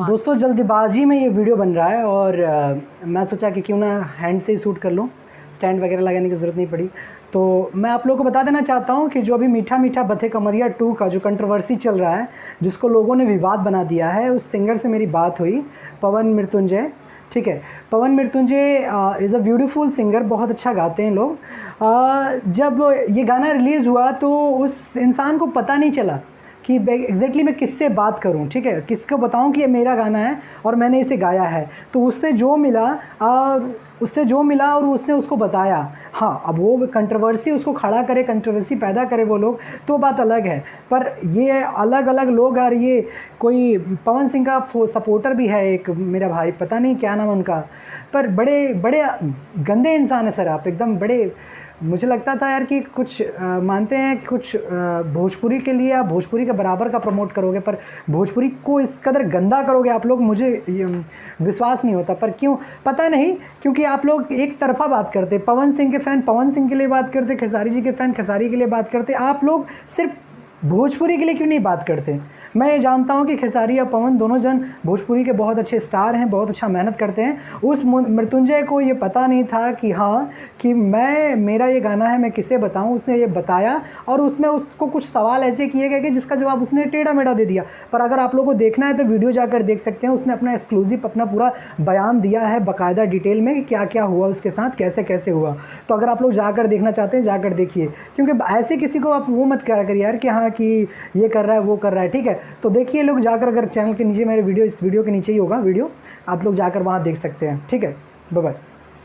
दोस्तों जल्दबाजी में ये वीडियो बन रहा है और मैं सोचा कि क्यों ना हैंड से ही शूट कर लूँ, स्टैंड वगैरह लगाने की ज़रूरत नहीं पड़ी। तो मैं आप लोगों को बता देना चाहता हूँ कि जो अभी मीठा मीठा बथे कमरिया 2 का जो कंट्रोवर्सी चल रहा है, जिसको लोगों ने विवाद बना दिया है, उस सिंगर से मेरी बात हुई, पवन मृत्युंजय। ठीक है, Pawan Mrityunjay is a beautiful singer, बहुत अच्छा गाते हैं लोग। जब ये गाना रिलीज़ हुआ तो उस इंसान को पता नहीं चला कि एग्जैक्टली मैं किससे बात करूं, ठीक है, किसको बताऊं कि ये मेरा गाना है और मैंने इसे गाया है। तो उससे जो मिला और उसने उसको बताया। हाँ, अब वो कंट्रोवर्सी उसको खड़ा करे, कंट्रोवर्सी पैदा करे वो लोग, तो बात अलग है। पर ये अलग अलग लोग, और ये कोई पवन सिंह का सपोर्टर भी है एक मेरा भाई, पता नहीं क्या नाम है उनका, पर बड़े बड़े गंदे इंसान है सर आप, एकदम बड़े। मुझे लगता था यार कि कुछ मानते हैं, कुछ भोजपुरी के लिए आप भोजपुरी के बराबर का प्रमोट करोगे, पर भोजपुरी को इस कदर गंदा करोगे आप लोग, मुझे विश्वास नहीं होता। पर क्यों पता नहीं, क्योंकि आप लोग एक तरफा बात करते, पवन सिंह के फ़ैन पवन सिंह के लिए बात करते, खेसारी जी के फ़ैन खेसारी के लिए बात करते, आप लोग सिर्फ भोजपुरी के लिए क्यों नहीं बात करते। मैं ये जानता हूँ कि खेसारी और पवन दोनों जन भोजपुरी के बहुत अच्छे स्टार हैं, बहुत अच्छा मेहनत करते हैं। उस मृत्युंजय को ये पता नहीं था कि हाँ, कि मेरा ये गाना है, मैं किसे बताऊँ। उसने ये बताया और उसमें उसको कुछ सवाल ऐसे किए गए कि जिसका जवाब उसने टेढ़ा मेढ़ा दे दिया। पर अगर आप लोगों को देखना है तो वीडियो जाकर देख सकते हैं, उसने अपना एक्सक्लूसिव अपना पूरा बयान दिया है बाकायदा डिटेल में कि क्या क्या हुआ उसके साथ, कैसे कैसे हुआ। तो अगर आप लोग जाकर देखना चाहते हैं जाकर देखिए, क्योंकि ऐसे किसी को आप वो मत करा करिए यार कि हाँ कि ये कर रहा है वो कर रहा है। ठीक है, तो देखिए लोग जाकर, अगर चैनल के नीचे मेरे वीडियो, इस वीडियो के नीचे ही होगा वीडियो, आप लोग जाकर वहाँ देख सकते हैं। ठीक है, बाय बाय।